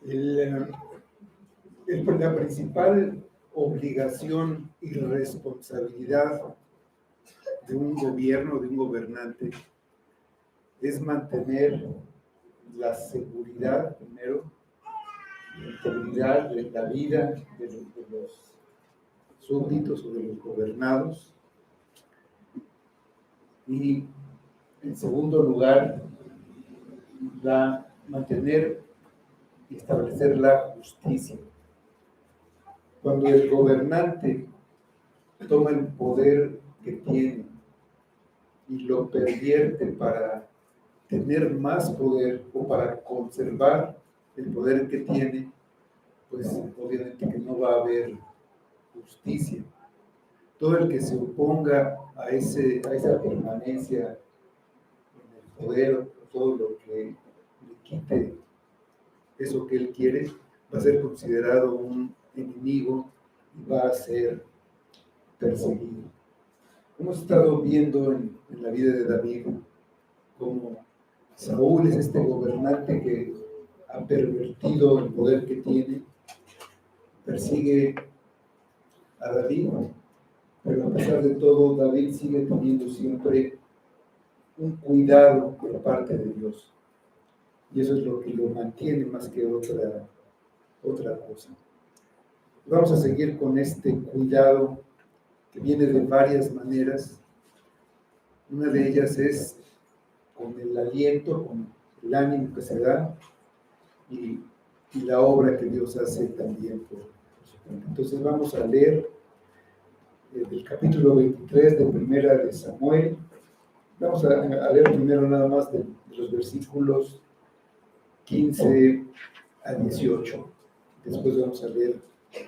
El, la principal obligación y responsabilidad de un gobierno, de un gobernante, es mantener la seguridad, primero, la integridad de la vida de los súbditos o de los gobernados, y en segundo lugar, mantener y establecer la justicia. Cuando el gobernante toma el poder que tiene y lo pervierte para tener más poder o para conservar el poder que tiene, pues obviamente que no va a haber justicia. Todo el que se oponga a esa permanencia en el poder, todo lo que le quite eso que él quiere, va a ser considerado un enemigo y va a ser perseguido. Hemos estado viendo en la vida de David cómo Saúl es este gobernante que ha pervertido el poder que tiene, persigue a David, pero a pesar de todo, David sigue teniendo siempre un cuidado por parte de Dios. Y eso es lo que lo mantiene más que otra cosa. Vamos a seguir con este cuidado que viene de varias maneras. Una de ellas es con el aliento, con el ánimo que se da y la obra que Dios hace también por su cuenta. Entonces vamos a leer el capítulo 23 de Primera de Samuel. Vamos a leer primero nada más de los versículos 15 a 18. Después vamos a leer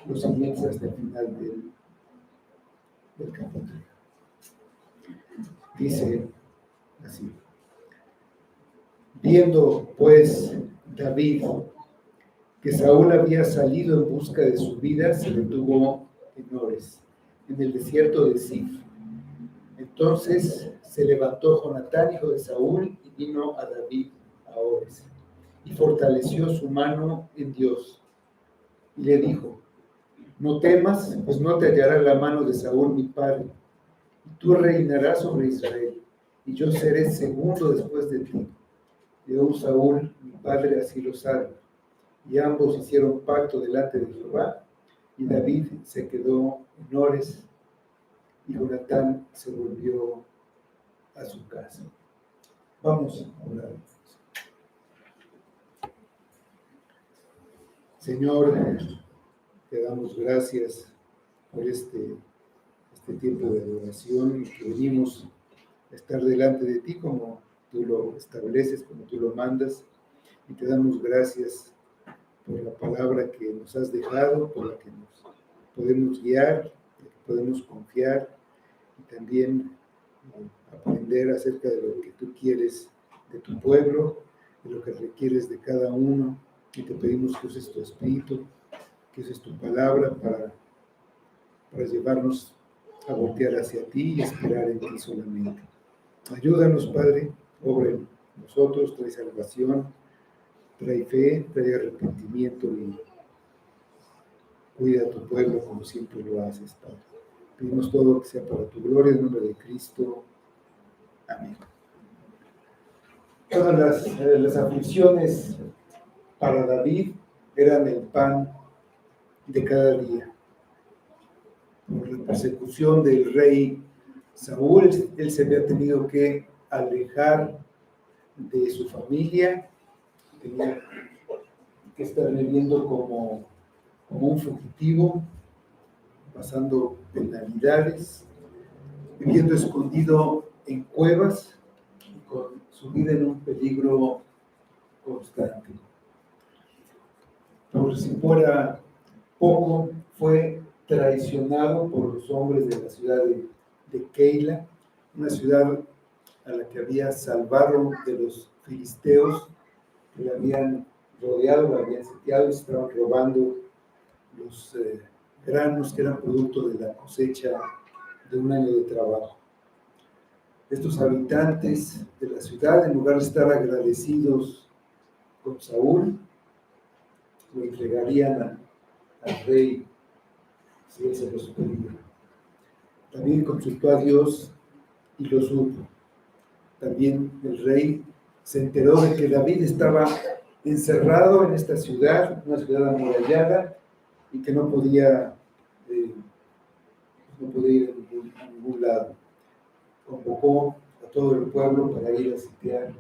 los siguientes hasta el final del capítulo. Dice así: viendo pues David que Saúl había salido en busca de su vida, se detuvo en Ores, en el desierto de Zif. Entonces se levantó Jonatán, hijo de Saúl, y vino a David a Ores, y fortaleció su mano en Dios. Y le dijo: no temas, pues no te hallará la mano de Saúl mi padre, y tú reinarás sobre Israel, y yo seré segundo después de ti. Y aún Saúl mi padre así lo sabe. Y ambos hicieron pacto delante de Jehová, y David se quedó en Ores, y Jonatán se volvió a su casa. Vamos a orar. Señor, te damos gracias por este tiempo de adoración y que venimos a estar delante de ti como tú lo estableces, como tú lo mandas, y te damos gracias por la palabra que nos has dejado, por la que nos podemos guiar, por la que podemos confiar y también aprender acerca de lo que tú quieres de tu pueblo, de lo que requieres de cada uno, y te pedimos que uses tu espíritu, que uses tu palabra para llevarnos a voltear hacia ti y esperar en ti solamente. Ayúdanos, Padre, obra en nosotros, trae salvación, trae fe, trae arrepentimiento y cuida a tu pueblo como siempre lo haces, Padre. Pedimos todo que sea para tu gloria, en nombre de Cristo. Amén. Todas las aflicciones para David eran el pan de cada día. Por la persecución del rey Saúl, él se había tenido que alejar de su familia, tenía que estar viviendo como un fugitivo, pasando penalidades, viviendo escondido en cuevas y con su vida en un peligro constante. Por si fuera poco, fue traicionado por los hombres de la ciudad de Keila, una ciudad a la que había salvado de los filisteos que la habían rodeado, la habían sitiado y estaban robando los granos que eran producto de la cosecha de un año de trabajo. Estos habitantes de la ciudad, en lugar de estar agradecidos con Saúl, lo entregarían al rey si él se los pedía. David consultó a Dios y lo supo. También el rey se enteró de que David estaba encerrado en esta ciudad, una ciudad amurallada, y que no podía ir a ningún lado. Convocó a todo el pueblo para ir a sitiar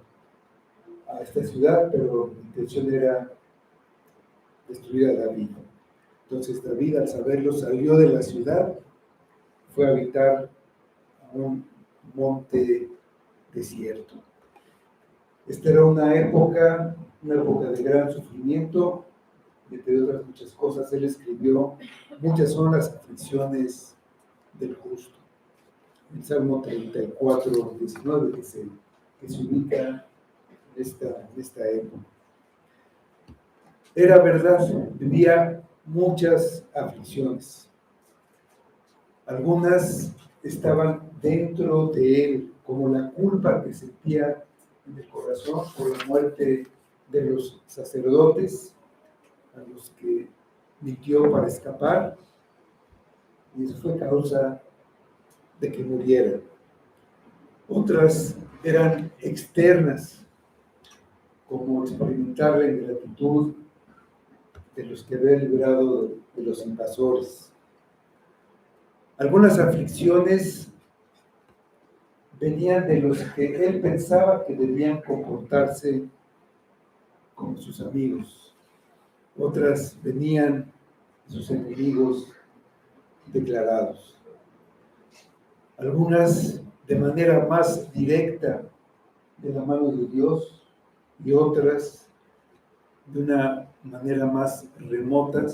a esta ciudad, pero la intención era destruir a David. Entonces David, al saberlo, salió de la ciudad, fue a habitar a un monte desierto. Esta era una época de gran sufrimiento, y entre otras muchas cosas, él escribió: muchas son las aflicciones del justo. El Salmo 34, 19, que se ubica en esta época. Era verdad, vivía muchas aflicciones. Algunas estaban dentro de él, como la culpa que sentía en el corazón por la muerte de los sacerdotes, a los que mintió para escapar, y eso fue causa de que murieran. Otras eran externas, como experimentar la ingratitud de los que había librado de los invasores. Algunas aflicciones venían de los que él pensaba que debían comportarse como sus amigos. Otras venían de sus enemigos declarados. Algunas de manera más directa de la mano de Dios, y otras de una manera más remota,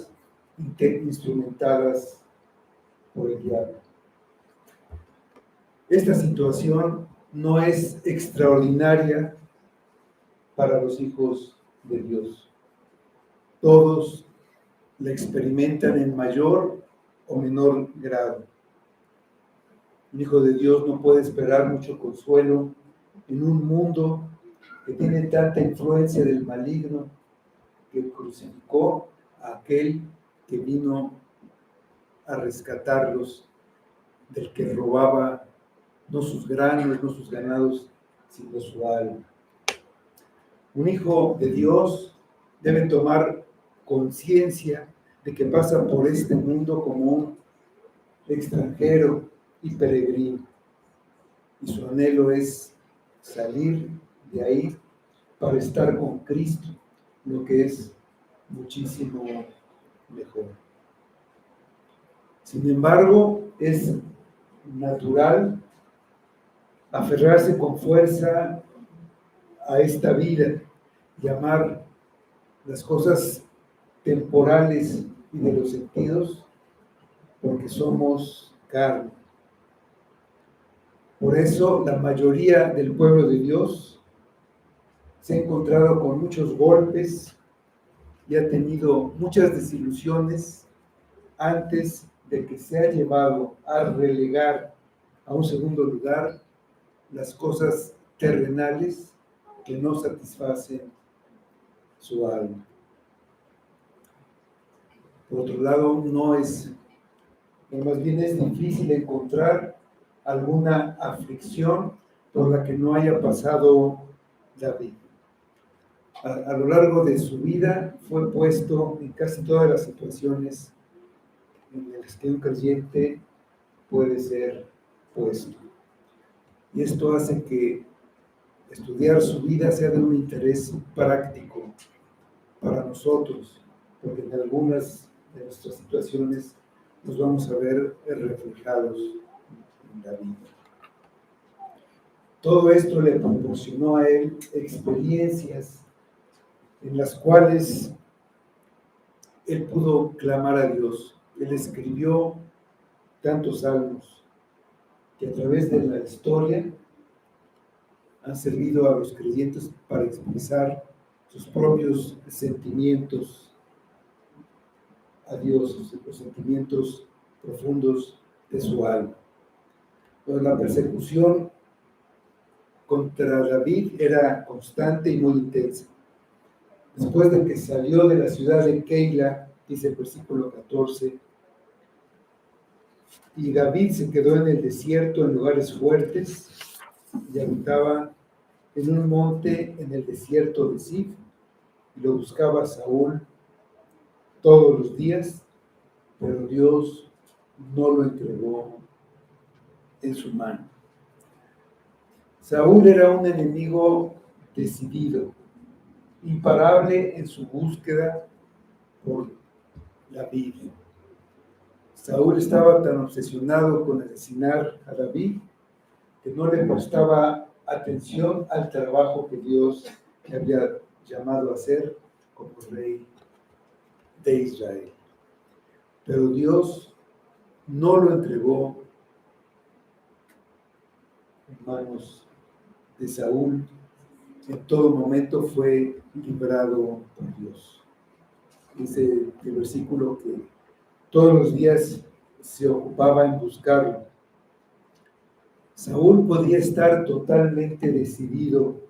instrumentadas por el diablo. Esta situación no es extraordinaria para los hijos de Dios. Todos la experimentan en mayor o menor grado. El Hijo de Dios no puede esperar mucho consuelo en un mundo que tiene tanta influencia del maligno, que crucificó a aquel que vino a rescatarlos del que robaba no sus granos, no sus ganados, sino su alma. Un hijo de Dios debe tomar conciencia de que pasa por este mundo como un extranjero y peregrino, y su anhelo es salir de ahí para estar con Cristo, lo que es muchísimo mejor. Sin embargo, es natural aferrarse con fuerza a esta vida y amar las cosas temporales y de los sentidos, porque somos carne. Por eso la mayoría del pueblo de Dios se ha encontrado con muchos golpes y ha tenido muchas desilusiones antes de que se ha llevado a relegar a un segundo lugar las cosas terrenales que no satisfacen su alma. Por otro lado, más bien es difícil encontrar alguna aflicción por la que no haya pasado David. A lo largo de su vida fue puesto en casi todas las situaciones en las que un creyente puede ser puesto. Y esto hace que estudiar su vida sea de un interés práctico para nosotros, porque en algunas de nuestras situaciones nos vamos a ver reflejados en David. Todo esto le proporcionó a él experiencias en las cuales él pudo clamar a Dios. Él escribió tantos salmos que a través de la historia han servido a los creyentes para expresar sus propios sentimientos a Dios, los sentimientos profundos de su alma. Pero la persecución contra David era constante y muy intensa. Después de que salió de la ciudad de Keila, dice el versículo 14, y David se quedó en el desierto, en lugares fuertes, y habitaba en un monte en el desierto de Sif, y lo buscaba Saúl todos los días, pero Dios no lo entregó en su mano. Saúl era un enemigo decidido, imparable en su búsqueda por David. Saúl estaba tan obsesionado con asesinar a David que no le prestaba atención al trabajo que Dios le había llamado a hacer como rey de Israel. Pero Dios no lo entregó en manos de Saúl. En todo momento fue librado por Dios. Dice el versículo que todos los días se ocupaba en buscarlo. Saúl podía estar totalmente decidido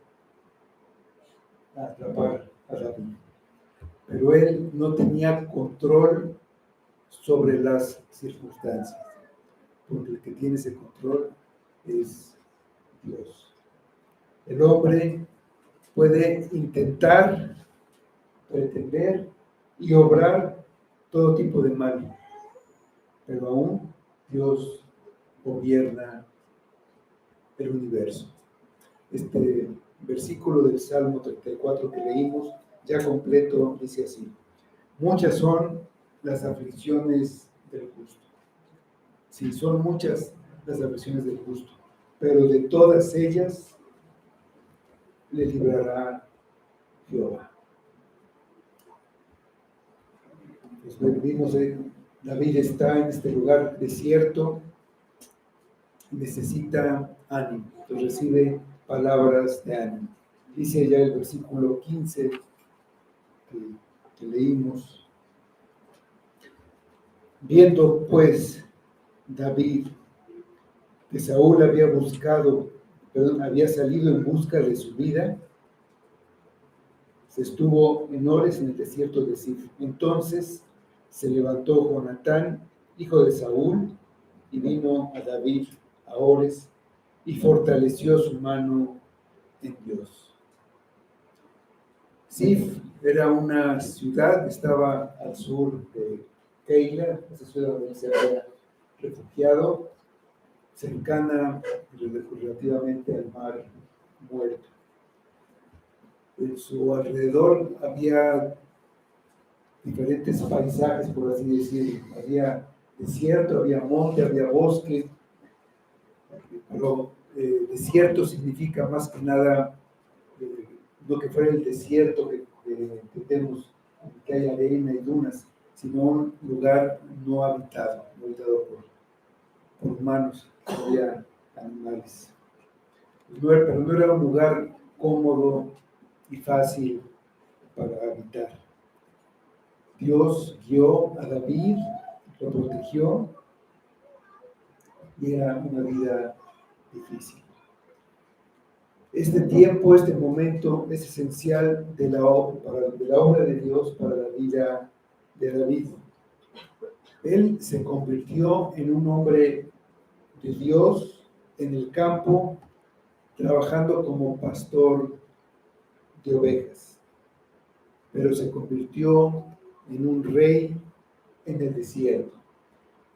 a atrapar a David, pero él no tenía control sobre las circunstancias, porque el que tiene ese control es Dios. El hombre puede intentar, pretender y obrar todo tipo de mal, pero aún Dios gobierna el universo. Este versículo del Salmo 34 que leímos, ya completo, dice así: muchas son las aflicciones del justo. Sí, son muchas las aflicciones del justo, pero de todas ellas le librará Jehová. Pues vimos, David está en este lugar desierto, necesita ánimo, entonces recibe palabras de ánimo. Dice ya el versículo 15 que leímos: viendo pues David que Saúl había salido en busca de su vida, se estuvo en Ores en el desierto de Sif. Entonces se levantó Jonatán, hijo de Saúl, y vino a David a Ores y fortaleció su mano en Dios. Sif era una ciudad que estaba al sur de Keila, esa ciudad donde se había refugiado, cercana relativamente al mar Muerto. En su alrededor había diferentes paisajes, por así decirlo. Había desierto, había monte, había bosque, pero desierto significa más que nada lo que fuera el desierto que tenemos, que hay arena y dunas, sino un lugar no habitado por humanos, había animales. Pero no era un lugar cómodo y fácil para habitar. Dios guió a David, lo protegió, y era una vida difícil. Este tiempo, este momento es esencial de la obra de Dios para la vida de David. Él se convirtió en un hombre de Dios en el campo, trabajando como pastor de ovejas, pero se convirtió en un rey en el desierto,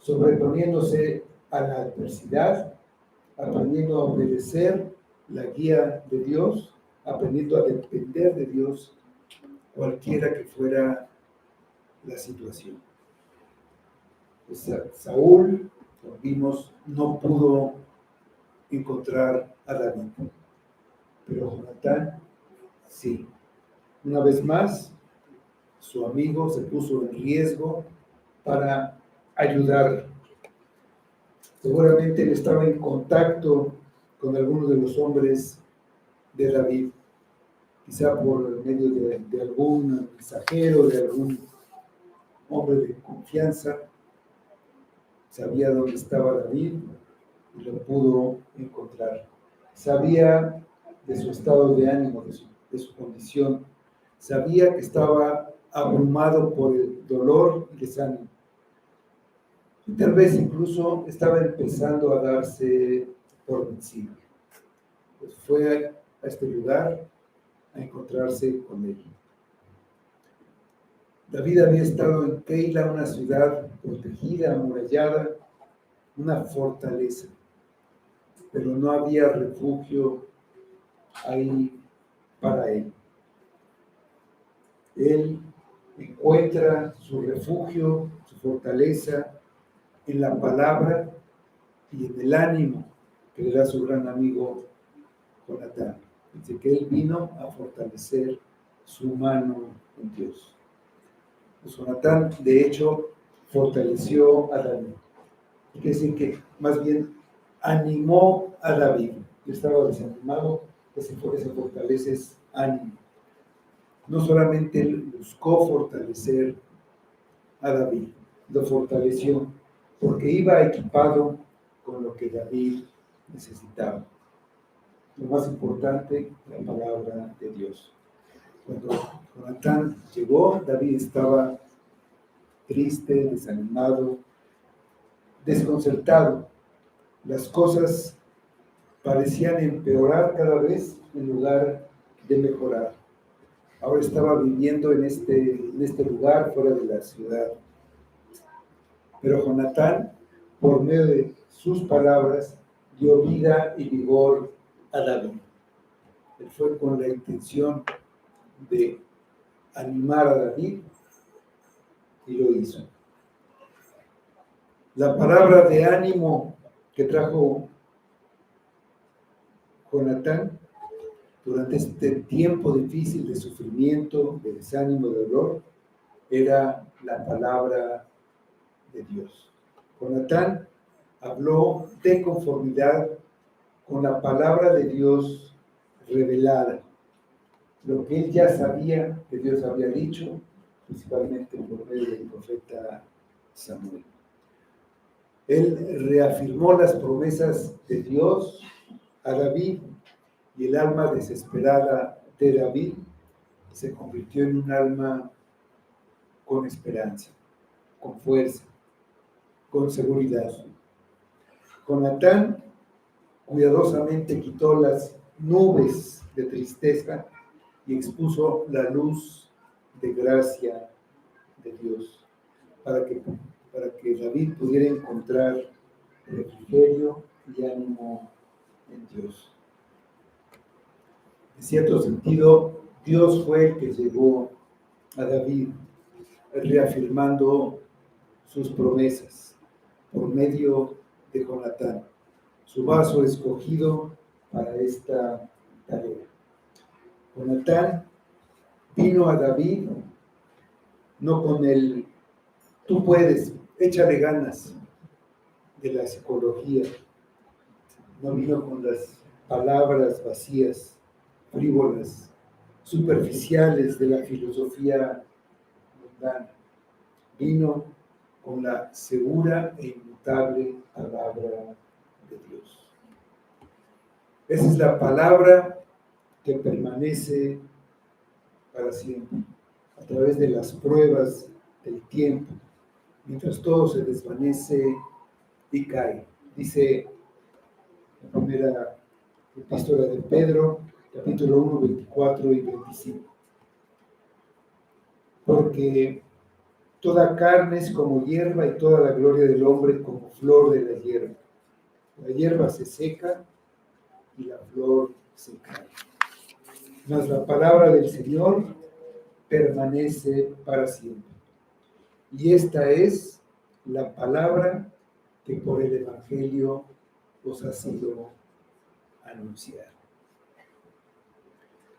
sobreponiéndose a la adversidad, aprendiendo a obedecer la guía de Dios, aprendiendo a depender de Dios, cualquiera que fuera la situación. Pues Saúl, como vimos, no pudo encontrar a David, pero Jonatán sí. Una vez más, su amigo se puso en riesgo para ayudar. Seguramente él estaba en contacto con algunos de los hombres de David, quizá por medio de algún mensajero, de algún hombre de confianza. Sabía dónde estaba David y lo pudo encontrar. Sabía de su estado de ánimo, de su condición. Sabía que estaba abrumado por el dolor y desánimo. Y tal vez incluso estaba empezando a darse por vencido. Pues fue a este lugar a encontrarse con él. David había estado en Keila, una ciudad protegida, amurallada, una fortaleza, pero no había refugio ahí para él. Él encuentra su refugio, su fortaleza en la palabra y en el ánimo que le da su gran amigo Jonatán. Dice que él vino a fortalecer su mano en Dios. Pues Jonatán, de hecho, fortaleció a David. Quiere decir que más bien animó a David. Yo estaba desanimado, ese fortalece es ánimo. No solamente él buscó fortalecer a David, lo fortaleció porque iba equipado con lo que David necesitaba. Lo más importante, la palabra de Dios. Cuando Jonatán llegó, David estaba triste, desanimado, desconcertado. Las cosas parecían empeorar cada vez en lugar de mejorar. Ahora estaba viviendo en este lugar fuera de la ciudad. Pero Jonatán, por medio de sus palabras, dio vida y vigor a David. Él fue con la intención de animar a David y lo hizo. La palabra de ánimo que trajo Jonatán durante este tiempo difícil de sufrimiento, de desánimo, de dolor, era la palabra de Dios. Jonatán habló de conformidad con la palabra de Dios revelada, lo que él ya sabía que Dios había dicho, principalmente por medio del profeta Samuel. Él reafirmó las promesas de Dios a David y el alma desesperada de David se convirtió en un alma con esperanza, con fuerza, con seguridad. Jonatán cuidadosamente quitó las nubes de tristeza y expuso la luz de gracia de Dios para que David pudiera encontrar refrigerio y ánimo en Dios. En cierto sentido, Dios fue el que llevó a David reafirmando sus promesas por medio de Jonatán, su vaso escogido para esta tarea. Jonatán vino a David no con el tú puedes, échale ganas de la psicología, no vino con las palabras vacías, frívolas, superficiales de la filosofía mundana. Vino con la segura e inmutable palabra de Dios. Esa es la palabra que permanece para siempre, a través de las pruebas del tiempo, mientras todo se desvanece y cae. Dice la primera epístola de Pedro, capítulo 1, 24 y 25. Porque toda carne es como hierba y toda la gloria del hombre como flor de la hierba. La hierba se seca y la flor se cae. Mas la palabra del Señor permanece para siempre. Y esta es la palabra que por el Evangelio os ha sido anunciada.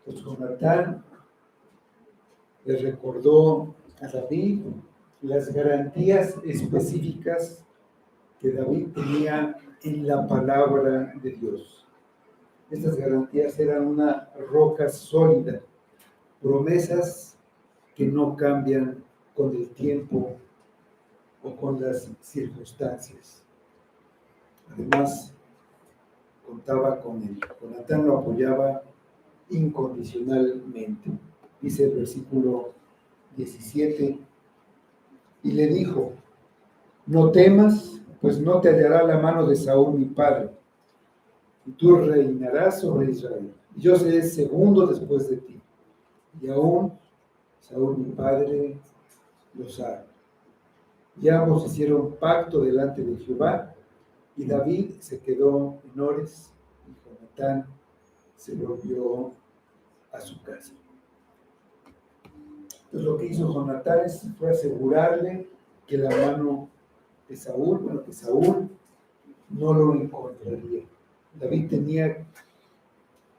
Pues Jonatán les recordó a David las garantías específicas que David tenía en la palabra de Dios. Estas garantías eran una roca sólida, promesas que no cambian con el tiempo o con las circunstancias. Además, contaba con él. Jonatán lo apoyaba incondicionalmente. dice el versículo 17, y le dijo, no temas, pues no te hallará la mano de Saúl mi padre, y tú reinarás sobre Israel. Y yo seré segundo después de ti, y aún Saúl mi padre lo sabe. Y ambos hicieron pacto delante de Jehová, y David se quedó en Ores, y Jonatán se volvió a su casa. Entonces lo que hizo Jonatán fue asegurarle que la mano de Saúl, que Saúl no lo encontraría. David tenía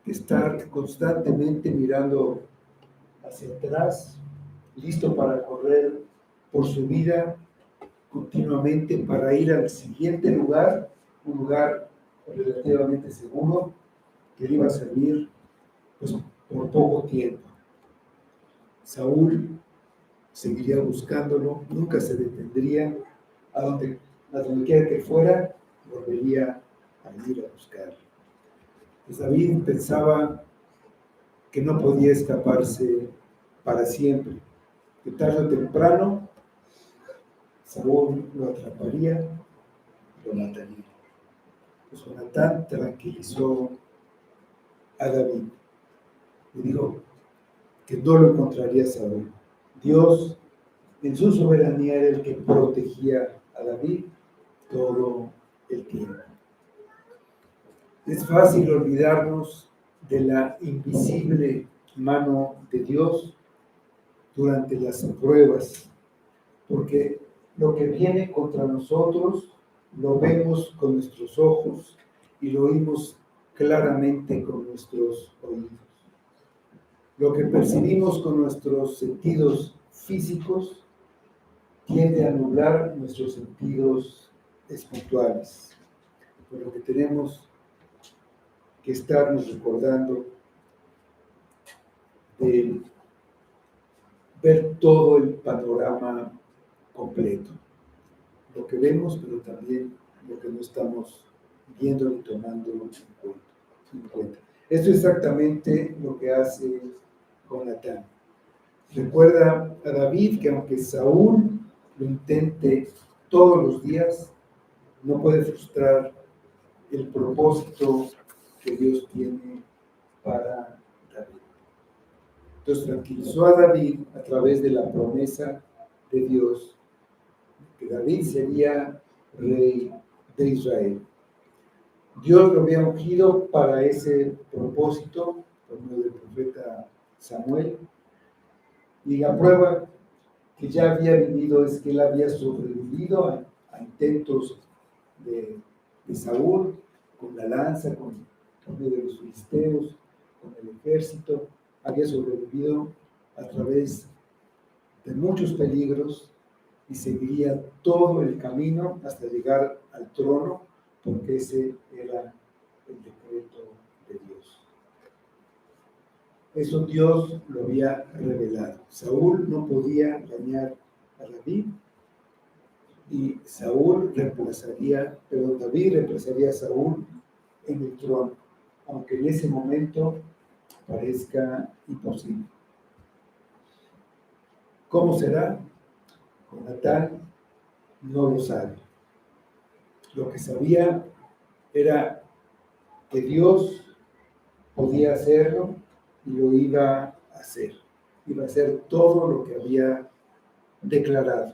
que estar constantemente mirando hacia atrás, listo para correr por su vida continuamente, para ir al siguiente lugar, un lugar relativamente seguro, que le iba a servir pues, por poco tiempo. Saúl seguiría buscándolo, nunca se detendría, a donde quiera que fuera, volvería a ir a buscarlo. Pues David pensaba que no podía escaparse para siempre, que tarde o temprano Saúl lo atraparía, lo mataría. Pues Jonatán tranquilizó a David. Le dijo que no lo encontraría Saúl. Dios, en su soberanía, era el que protegía a David todo el tiempo. Es fácil olvidarnos de la invisible mano de Dios durante las pruebas, porque lo que viene contra nosotros lo vemos con nuestros ojos y lo oímos claramente con nuestros oídos. Lo que percibimos con nuestros sentidos físicos tiende a nublar nuestros sentidos espirituales, por lo que tenemos que estarnos recordando de ver todo el panorama completo, lo que vemos, pero también lo que no estamos viendo ni tomando en cuenta. Esto es exactamente lo que hace Jonatán. Recuerda a David que aunque Saúl lo intente todos los días, no puede frustrar el propósito que Dios tiene para David. Entonces tranquilizó a David a través de la promesa de Dios, que David sería rey de Israel. Dios lo había ungido para ese propósito por medio del profeta Samuel, y la prueba que ya había vivido es que él había sobrevivido a intentos de Saúl, con la lanza, por medio de los filisteos, con el ejército, había sobrevivido a través de muchos peligros y seguiría todo el camino hasta llegar al trono, porque ese era el decreto de Dios. Eso Dios lo había revelado. Saúl no podía dañar a David, y David reemplazaría a Saúl en el trono, aunque en ese momento parezca imposible. ¿Cómo será? Jonatán no lo sabe. Lo que sabía era que Dios podía hacerlo y lo iba a hacer. Iba a hacer todo lo que había declarado.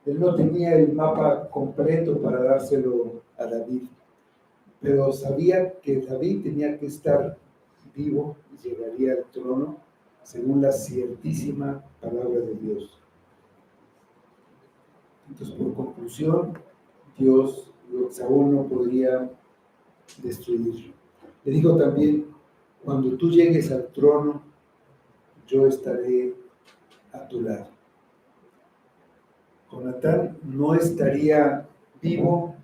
Él no tenía el mapa completo para dárselo a David, pero sabía que David tenía que estar vivo y llegaría al trono según la ciertísima palabra de Dios. Entonces, por conclusión, Saúl no podría destruirlo. Le dijo también, cuando tú llegues al trono, yo estaré a tu lado. Jonatán no estaría vivo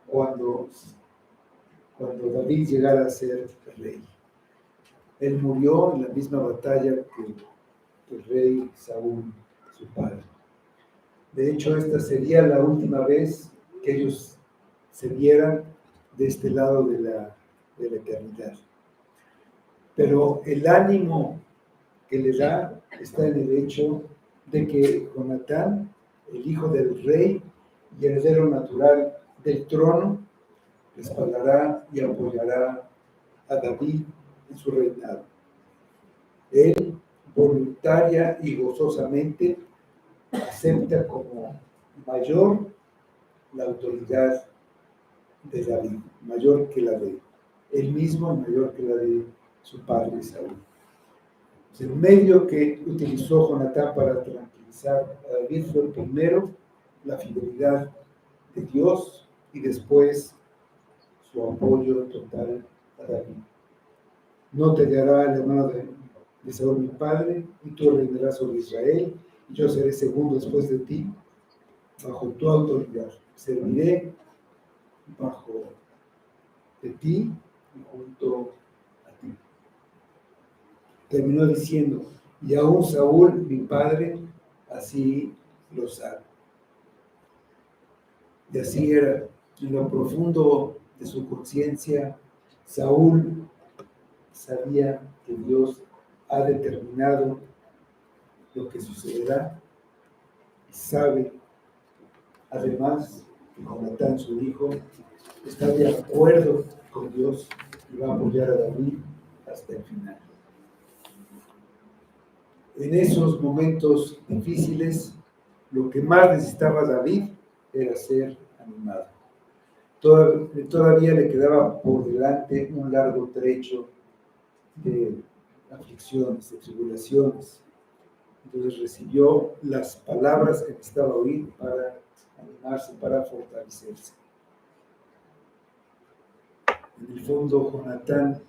cuando David llegara a ser rey. Él murió en la misma batalla que el rey Saúl, su padre. De hecho, esta sería la última vez que ellos se vieran de este lado de la eternidad. Pero el ánimo que le da está en el hecho de que Jonatán, el hijo del rey y heredero natural del trono, respaldará y apoyará a David en su reinado. Él voluntaria y gozosamente acepta como mayor la autoridad de David, mayor que la de él mismo, mayor que la de su padre Saúl. El medio que utilizó Jonatán para tranquilizar a David fue primero la fidelidad de Dios y después su apoyo total a David. No te hallará el hermano de Saúl mi padre, y tú reinarás sobre Israel, y yo seré segundo después de ti, bajo tu autoridad. Serviré bajo de ti y junto a ti. Terminó diciendo, y aún Saúl, mi padre, así lo sabe. Y así era, en lo profundo de su conciencia, Saúl sabía que Dios ha determinado lo que sucederá y sabe, además, que Jonatán, su hijo, está de acuerdo con Dios y va a apoyar a David hasta el final. En esos momentos difíciles, lo que más necesitaba David era ser animado. Todavía le quedaba por delante un largo trecho de aflicciones, de tribulaciones. Entonces recibió las palabras que necesitaba oír para animarse, para fortalecerse. En el fondo, Jonatán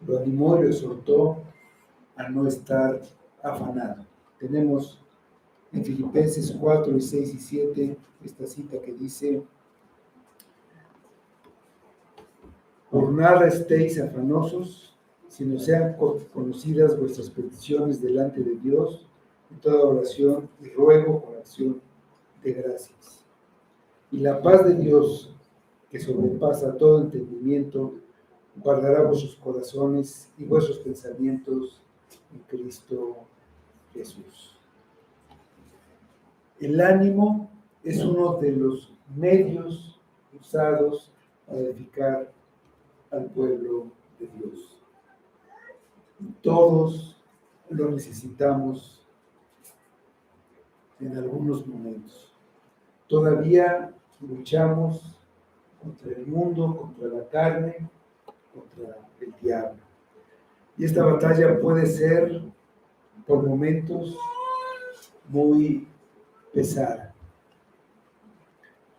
lo animó y lo exhortó a no estar afanado. Tenemos en Filipenses 4, 6 y 7 esta cita que dice: por nada estéis afanosos, sino sean conocidas vuestras peticiones delante de Dios en toda oración y ruego con acción de gracias. Y la paz de Dios, que sobrepasa todo entendimiento, guardará vuestros corazones y vuestros pensamientos en Cristo Jesús. El ánimo es uno de los medios usados para edificar al pueblo de Dios. Todos lo necesitamos en algunos momentos. Todavía luchamos contra el mundo, contra la carne, contra el diablo. Y esta batalla puede ser, por momentos, muy pesada.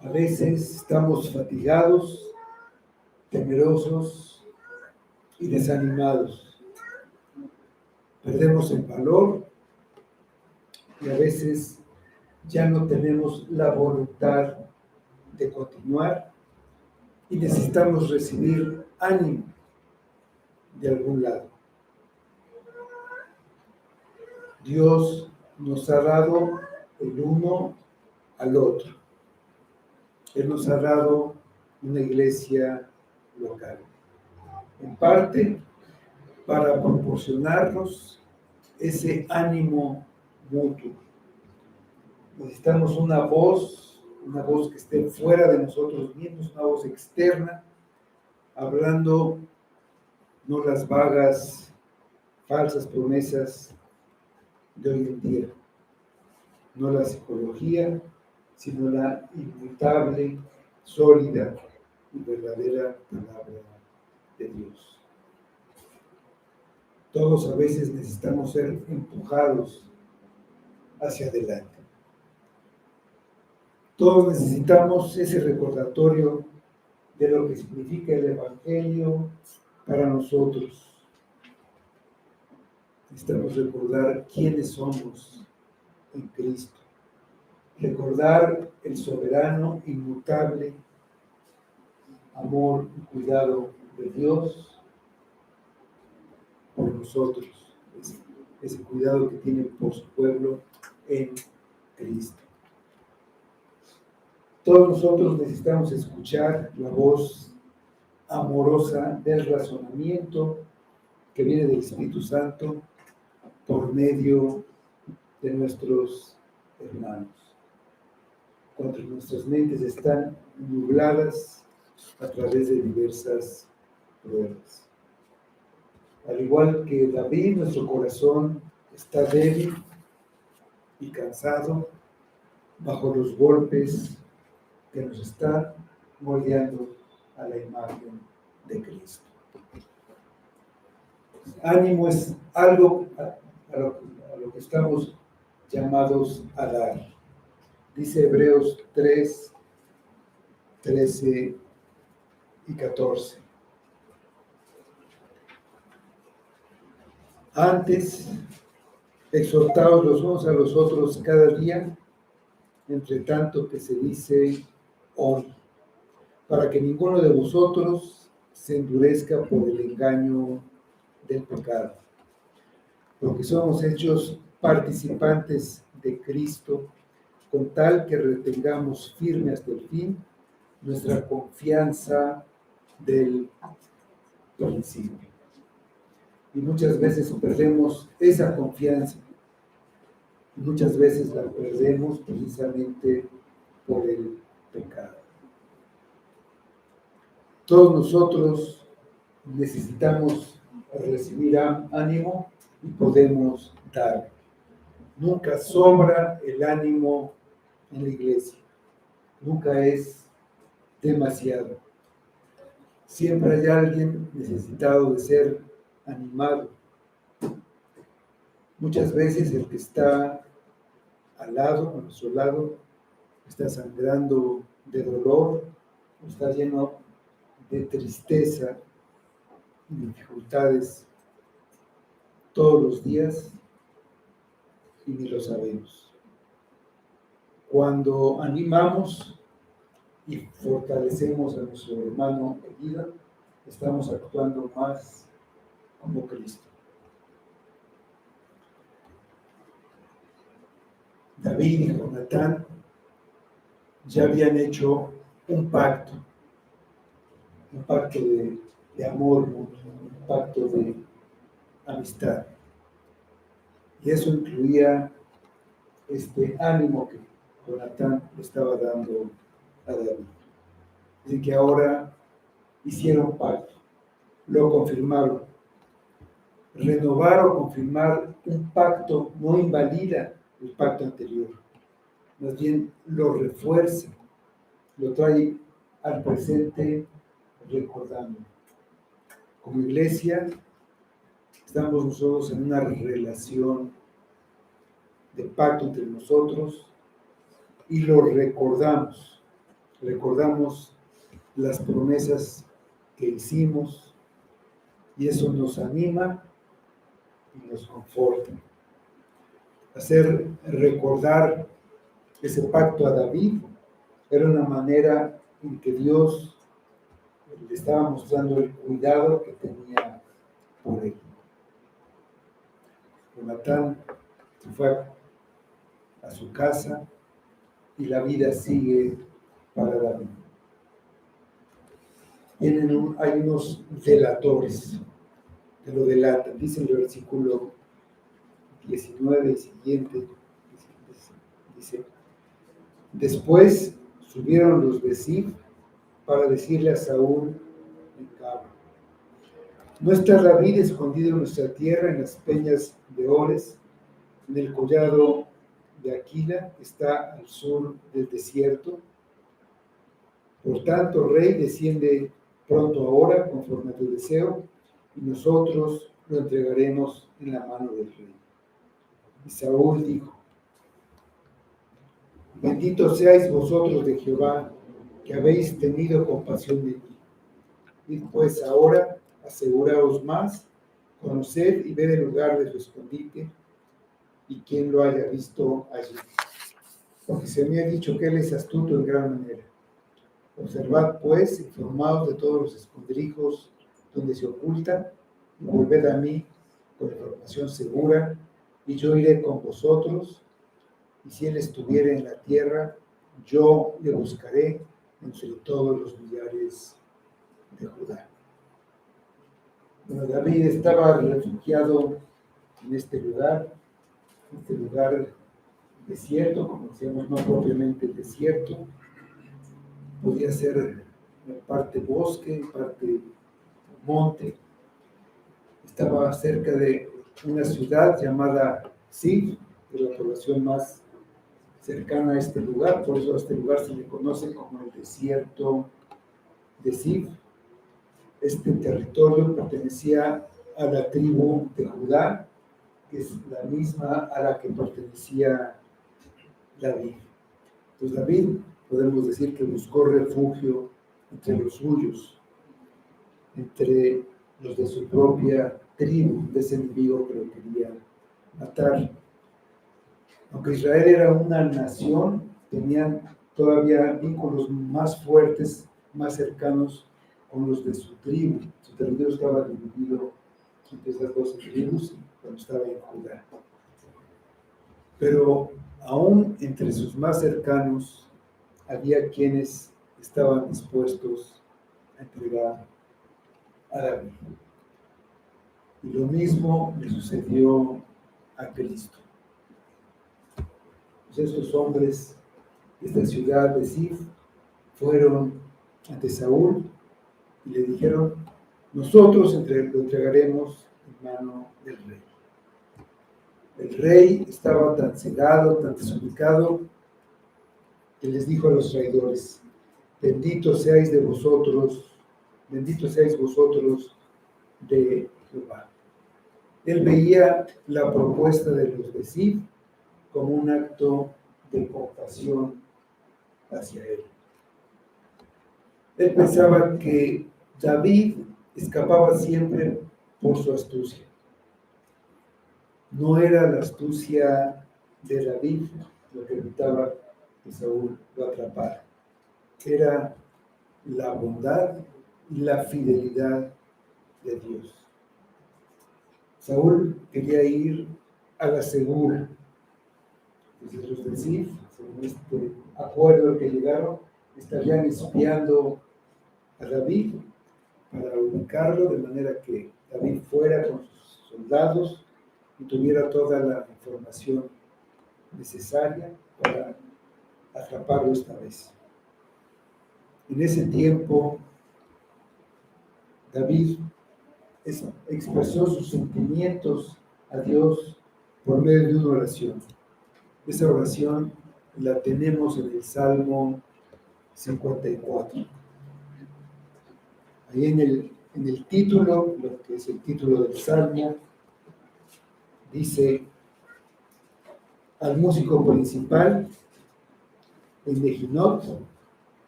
A veces estamos fatigados, temerosos y desanimados. Perdemos el valor y a veces ya no tenemos la voluntad de continuar y necesitamos recibir ánimo de algún lado. Dios nos ha dado el uno al otro. Él nos ha dado una iglesia local. En parte, para proporcionarnos ese ánimo mutuo. Necesitamos una voz que esté fuera de nosotros mismos, una voz externa, hablando no las vagas, falsas promesas de hoy en día, no la psicología, sino la inmutable, sólida y verdadera palabra de Dios. Todos a veces necesitamos ser empujados hacia adelante. Todos necesitamos ese recordatorio de lo que significa el Evangelio para nosotros. Necesitamos recordar quiénes somos en Cristo. Recordar el soberano, inmutable amor y cuidado de Dios por nosotros. Ese cuidado que tiene por su pueblo en Cristo. Todos nosotros necesitamos escuchar la voz amorosa del razonamiento que viene del Espíritu Santo por medio de nuestros hermanos. Cuando nuestras mentes están nubladas a través de diversas pruebas. Al igual que David, nuestro corazón está débil y cansado bajo los golpes que nos están moldeando a la imagen de Cristo. Ánimo es algo a lo que estamos llamados a dar. Dice Hebreos 3, 13 y 14. Antes, exhortaos los unos a los otros cada día, entre tanto que se dice hoy, para que ninguno de vosotros se endurezca por el engaño del pecado, porque somos hechos participantes de Cristo, con tal que retengamos firme hasta el fin nuestra confianza del principio. Y muchas veces perdemos esa confianza, y muchas veces la perdemos precisamente por el pecado. Todos nosotros necesitamos recibir ánimo y podemos dar. Nunca sobra el ánimo en la iglesia, nunca es demasiado. Siempre hay alguien necesitado de ser animado. Muchas veces el que está al lado, a nuestro lado, está sangrando de dolor, está lleno de tristeza y dificultades todos los días y ni lo sabemos. Cuando animamos y fortalecemos a nuestro hermano herido, estamos actuando más como Cristo. David y Jonatán ya habían hecho un pacto de amor, un pacto de amistad. Y eso incluía este ánimo que Jonatán le estaba dando a David. Así que ahora hicieron pacto, lo confirmaron. Renovar o confirmar un pacto no invalida el pacto anterior, más bien lo refuerza, lo trae al presente recordando. Como iglesia, estamos nosotros en una relación de pacto entre nosotros y lo recordamos. Recordamos las promesas que hicimos y eso nos anima y nos conforta. Hacer recordar ese pacto a David era una manera en que Dios le estaba mostrando el cuidado que tenía por él. Jonatán se fue a su casa y la vida sigue para David. Hay unos delatores que lo delatan. Dice el versículo 19 y siguiente, dice: después subieron los de Zif para decirle a Saúl en Cabo: ¿no está David escondido en nuestra tierra, en las peñas de Ores, en el collado de Aquila, que está al sur del desierto? Por tanto, rey, desciende pronto ahora, conforme a tu deseo, y nosotros lo entregaremos en la mano del rey. Y Saúl dijo: bendito seáis vosotros de Jehová, que habéis tenido compasión de mí. Y pues ahora aseguraos más, conoced y ved el lugar de su escondite, y quien lo haya visto allí. Porque se me ha dicho que él es astuto en gran manera. Observad pues, informados de todos los escondrijos donde se oculta, y volved a mí con información segura, y yo iré con vosotros, y si él estuviera en la tierra, yo le buscaré entre todos los millares de Judá. Bueno, David estaba refugiado en este lugar desierto, como decíamos, no propiamente desierto, podía ser en parte bosque, en parte monte. Estaba cerca de una ciudad llamada Ziph, de la población más cercana a este lugar, por eso a este lugar se le conoce como el desierto de Ziph. Este territorio pertenecía a la tribu de Judá, que es la misma a la que pertenecía David. Entonces David, podemos decir que buscó refugio entre los suyos, entre los de su propia tribu, de ese enemigo que lo quería matar. Aunque Israel era una nación, tenían todavía vínculos más fuertes, más cercanos con los de su tribu. Su territorio estaba dividido entre esas 12 tribus cuando estaba en Judá. Pero aún entre sus más cercanos había quienes estaban dispuestos a entregar a David. Y lo mismo le sucedió a Cristo. Pues estos hombres de esta ciudad de Ziph fueron ante Saúl y le dijeron: nosotros lo entregaremos en mano del rey. El rey estaba tan cegado, tan desubicado, que les dijo a los traidores: benditos seáis vosotros de Jehová. Él veía la propuesta de los de Ziph como un acto de compasión hacia él. Él pensaba que David escapaba siempre por su astucia. No era la astucia de David lo que evitaba que Saúl lo atrapara. Era la bondad y la fidelidad de Dios. Saúl quería ir a la segura. Entonces los de Ziph, según este acuerdo al que llegaron, estarían espiando a David para ubicarlo de manera que David fuera con sus soldados y tuviera toda la información necesaria para atraparlo esta vez. En ese tiempo, David expresó sus sentimientos a Dios por medio de una oración. Esa oración la tenemos en el Salmo 54. Ahí en el título, lo que es el título del Salmo, dice: al músico principal, en Mejinot,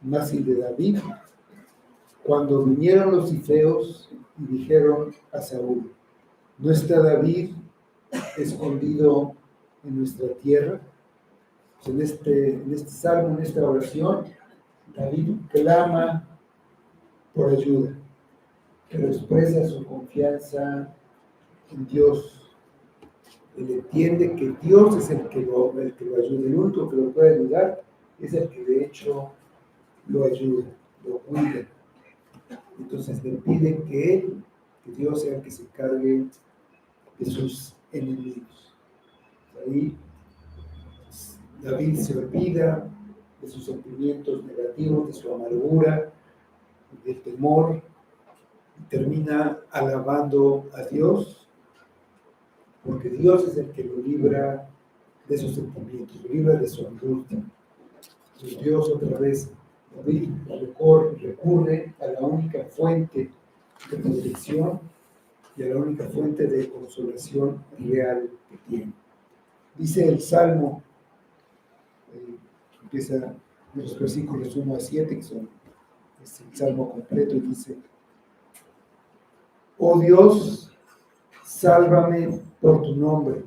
mástil de David, cuando vinieron los cifeos y dijeron a Saúl: ¿no está David escondido en nuestra tierra? Pues en este salmo, en esta oración, David clama por ayuda, pero expresa su confianza en Dios. Él entiende que Dios es el que lo ayuda, el único que lo puede ayudar es el que de hecho lo ayuda, lo cuida. Entonces le pide que Dios sea el que se cargue de sus enemigos. Ahí David se olvida de sus sentimientos negativos, de su amargura, del temor, y termina alabando a Dios, porque Dios es el que lo libra de sus sentimientos, lo libra de su angustia. Entonces Dios otra vez, David recurre a la única fuente de protección y a la única fuente de consolación real que tiene. Dice el Salmo, empieza en los versículos 1 a 7, que es el Salmo completo, y dice: oh Dios, sálvame por tu nombre,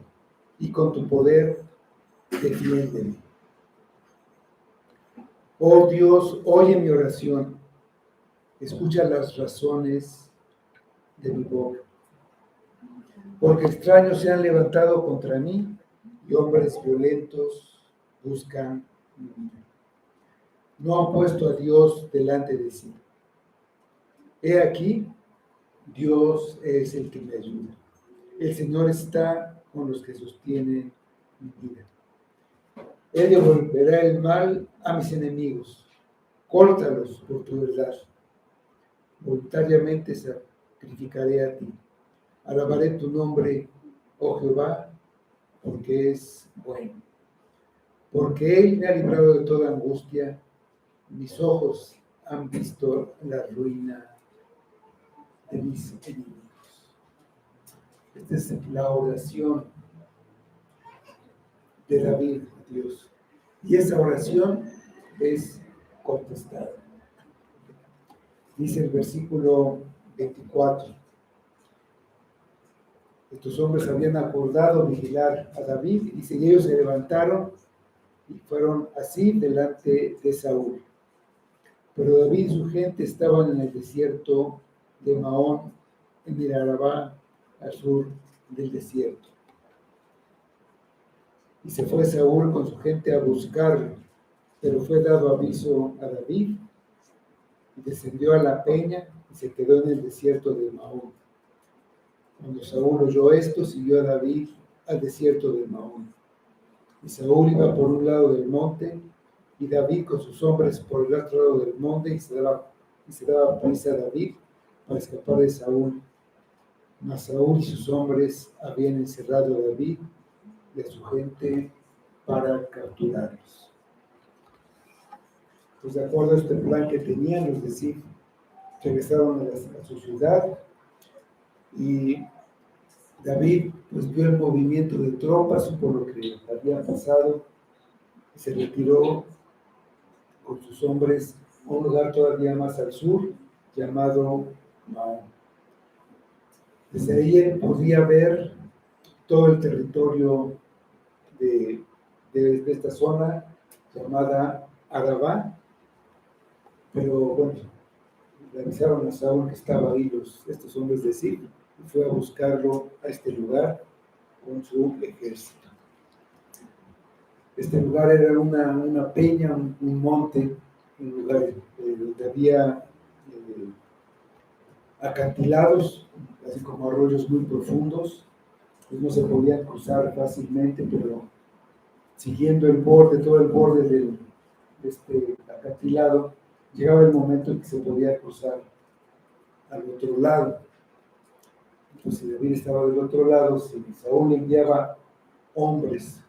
y con tu poder defiéndeme. Oh Dios, oye mi oración, escucha las razones de mi boca. Porque extraños se han levantado contra mí, y hombres violentos buscan mi vida. No han puesto a Dios delante de sí. He aquí, Dios es el que me ayuda. El Señor está con los que sostienen mi vida. Él devolverá el mal a mis enemigos. Córtalos por tu verdad. Voluntariamente sacrificaré a ti. Alabaré tu nombre, oh Jehová, porque es bueno. Porque Él me ha librado de toda angustia. Mis ojos han visto la ruina de mis enemigos. Esta es la oración de David a Dios. Y esa oración es contestada. Dice el versículo 24. Estos hombres habían acordado vigilar a David, y ellos se levantaron y fueron así delante de Saúl. Pero David y su gente estaban en el desierto de Maón, en el Arabá, al sur del desierto. Y se fue Saúl con su gente a buscarlo, pero fue dado aviso a David, y descendió a la peña y se quedó en el desierto de Maón. Cuando Saúl oyó esto, siguió a David al desierto de Maón. Y Saúl iba por un lado del monte, y David con sus hombres por el otro lado del monte, y se daba prisa a David para escapar de Saúl. Mas Saúl y sus hombres habían encerrado a David y a su gente para capturarlos. Pues de acuerdo a este plan que tenían, es decir, regresaron a su ciudad, y David pues vio el movimiento de tropas, supo lo que había pasado, y se retiró con sus hombres a un lugar todavía más al sur, llamado Maón. Desde ahí él podía ver todo el territorio de esta zona llamada Arabá, pero bueno, le avisaron a Saúl que estaba ahí estos hombres de Ziph, y fue a buscarlo a este lugar con su ejército. Este lugar era una peña, un monte, un lugar donde había acantilados, así como arroyos muy profundos. Pues no se podían cruzar fácilmente, pero siguiendo todo el borde de este acantilado, llegaba el momento en que se podía cruzar al otro lado. Entonces, si David estaba del otro lado, si Saúl enviaba hombres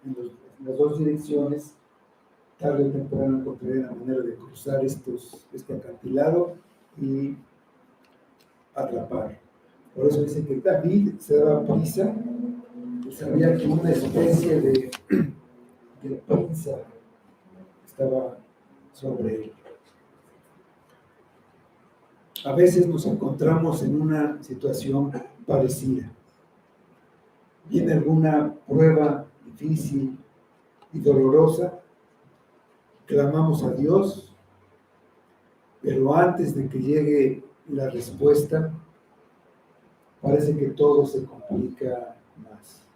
en las dos direcciones, tarde o temprano encontrarían la manera de cruzar este acantilado y atrapar. Por eso dice que David se daba prisa, pues sabía que una especie de pinza estaba sobre él. A veces nos encontramos en una situación parecida. Viene alguna prueba difícil y dolorosa, clamamos a Dios, pero antes de que llegue la respuesta, parece que todo se complica más.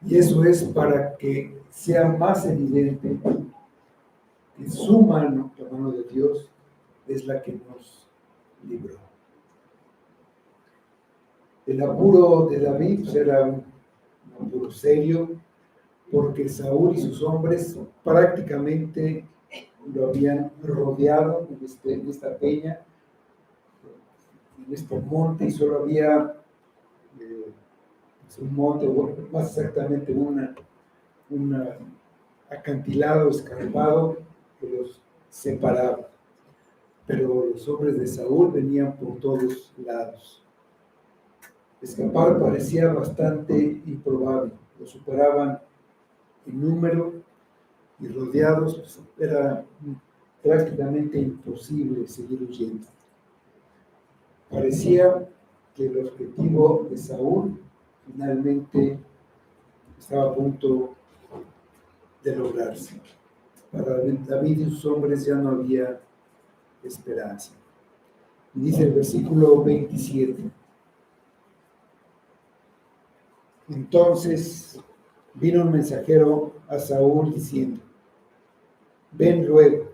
Y eso es para que sea más evidente que su mano, la mano de Dios, es la que nos libró. El apuro de David era un apuro serio, porque Saúl y sus hombres prácticamente lo habían rodeado en esta peña, en este monte, y solo había un monte, bueno, más exactamente un acantilado escarpado que los separaba. Pero los hombres de Saúl venían por todos lados. Escapar parecía bastante improbable, lo superaban en número, y rodeados pues, era prácticamente imposible seguir huyendo. Parecía que el objetivo de Saúl finalmente estaba a punto de lograrse. Para David y sus hombres ya no había esperanza. Y dice el versículo 27. Entonces vino un mensajero a Saúl diciendo: ven luego,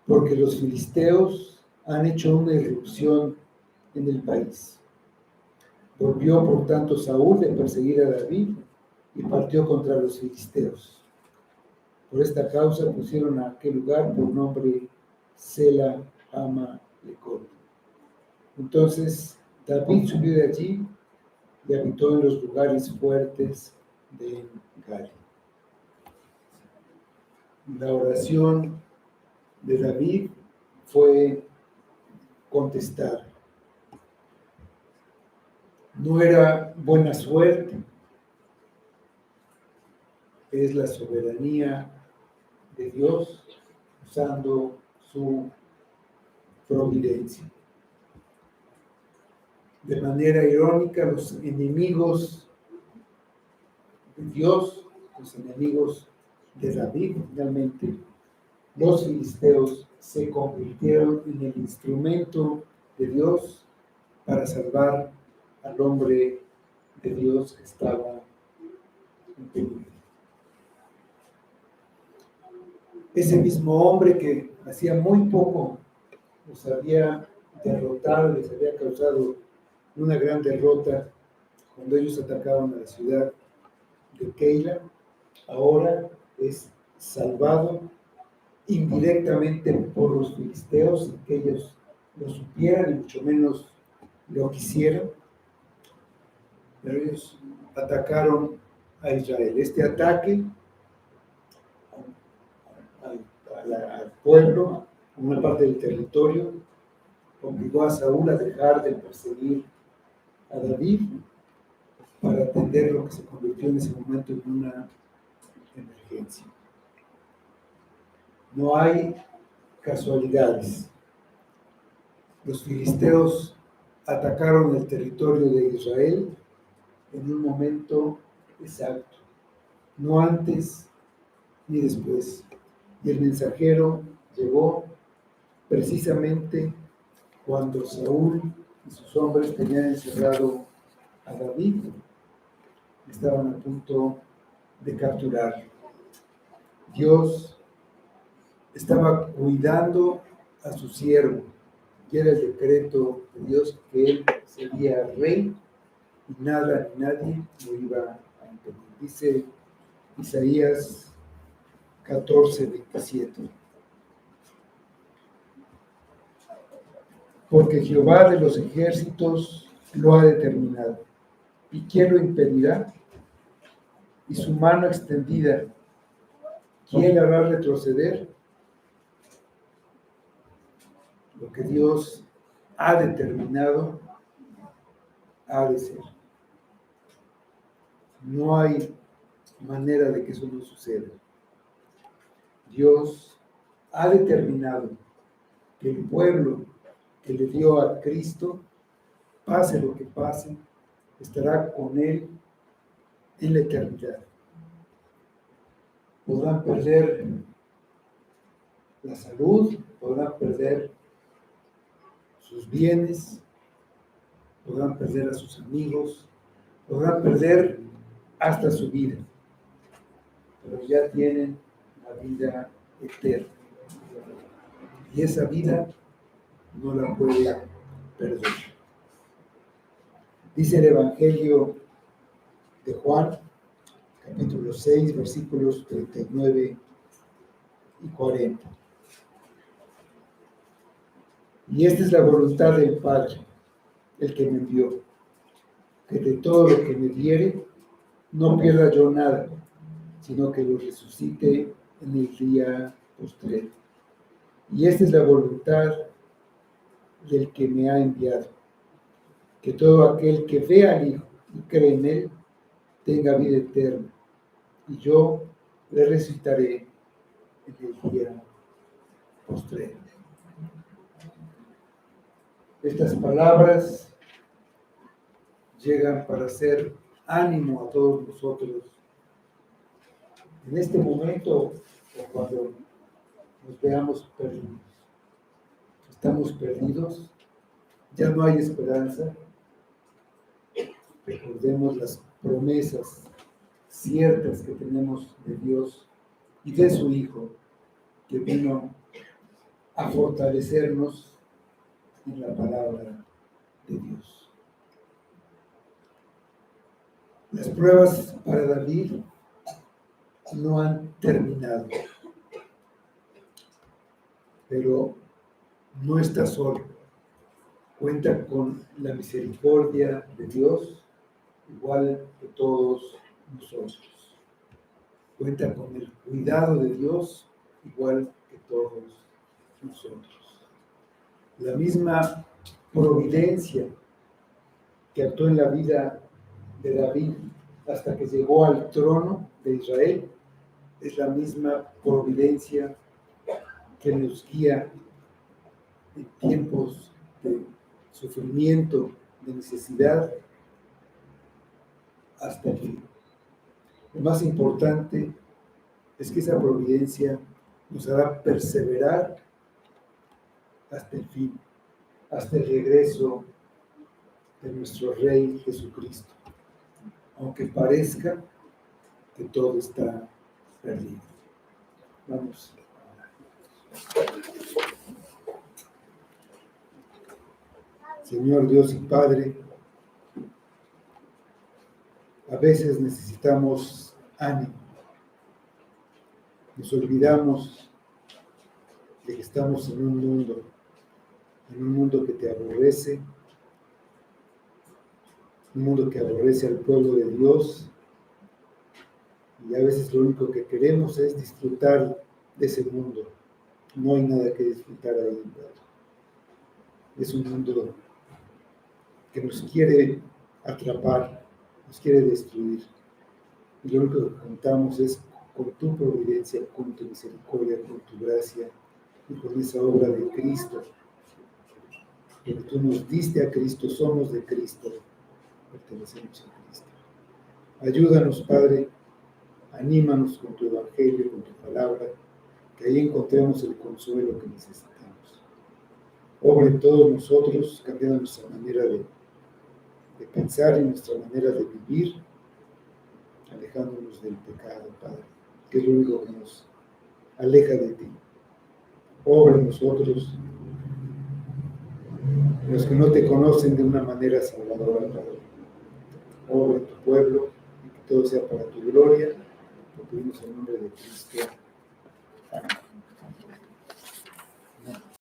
porque los filisteos han hecho una irrupción en el país. Volvió por tanto Saúl de perseguir a David y partió contra los filisteos. Por esta causa pusieron a aquel lugar por nombre Sela Hama Lecot. Entonces David subió de allí y habitó en los lugares fuertes de Gali. La oración de David fue contestada. No era buena suerte, es la soberanía de Dios usando su providencia. De manera irónica, los enemigos de Dios, los enemigos de David, finalmente, los filisteos se convirtieron en el instrumento de Dios para salvar al hombre de Dios que estaba en peligro. Ese mismo hombre que hacía muy poco los había derrotado, les había causado una gran derrota cuando ellos atacaban a la ciudad de Keila, ahora es salvado indirectamente por los filisteos, sin que ellos lo supieran y mucho menos lo quisieran, pero ellos atacaron a Israel. Este ataque al pueblo, a una parte del territorio, obligó a Saúl a dejar de perseguir a David para atender lo que se convirtió en ese momento en una emergencia. No hay casualidades. Los filisteos atacaron el territorio de Israel en un momento exacto, no antes ni después. Y el mensajero llegó precisamente cuando Saúl y sus hombres tenían encerrado a David, estaban a punto de capturarlo. Dios estaba cuidando a su siervo, y era el decreto de Dios que él sería rey y nada ni nadie lo iba a impedir. Dice Isaías 14:27. Porque Jehová de los ejércitos lo ha determinado. ¿Y quién lo impedirá? Y su mano extendida, ¿quién hará retroceder? Lo que Dios ha determinado ha de ser. No hay manera de que eso no suceda. Dios ha determinado que el pueblo que le dio a Cristo, pase lo que pase, estará con Él en la eternidad. Podrán perder la salud, podrán perder sus bienes, podrán perder a sus amigos, podrán perder hasta su vida, pero ya tienen la vida eterna. Y esa vida no la puede perder. Dice el Evangelio de Juan, capítulo 6, versículos 39 y 40. Y esta es la voluntad del Padre, el que me envió, que de todo lo que me diere, no pierda yo nada, sino que lo resucite en el día postrero. Y esta es la voluntad del que me ha enviado, que todo aquel que vea al Hijo y cree en Él, tenga vida eterna, y yo le resucitaré en el día postrero. Estas palabras llegan para hacer ánimo a todos nosotros en este momento o cuando nos veamos perdidos. Estamos perdidos, ya no hay esperanza. Recordemos las promesas ciertas que tenemos de Dios y de su Hijo, que vino a fortalecernos en la palabra de Dios. Las pruebas para David no han terminado, pero no está solo. Cuenta con la misericordia de Dios, igual que todos nosotros. Cuenta con el cuidado de Dios, igual que todos nosotros. La misma providencia que actuó en la vida de David hasta que llegó al trono de Israel, es la misma providencia que nos guía en tiempos de sufrimiento, de necesidad, hasta el fin. Lo más importante es que esa providencia nos hará perseverar hasta el fin, hasta el regreso de nuestro Rey Jesucristo, aunque parezca que todo está perdido. Vamos. Señor Dios y Padre, a veces necesitamos ánimo. Nos olvidamos de que estamos en un mundo que te aborrece, un mundo que aborrece al pueblo de Dios, y a veces lo único que queremos es disfrutar de ese mundo. No hay nada que disfrutar ahí, Padre. Es un mundo que nos quiere atrapar, nos quiere destruir. Y lo único que contamos es con tu providencia, con tu misericordia, con tu gracia y con esa obra de Cristo. Porque tú nos diste a Cristo, somos de Cristo, pertenecemos a Cristo. Ayúdanos, Padre, anímanos con tu evangelio, con tu palabra, que ahí encontremos el consuelo que necesitamos. Obra en todos nosotros, cambiando nuestra manera de pensar y nuestra manera de vivir, alejándonos del pecado, Padre, que es lo único que nos aleja de ti. Obra en nosotros, los que no te conocen de una manera salvadora, Padre. Obra en tu pueblo y que todo sea para tu gloria, lo pedimos en nombre de Cristo. Amén.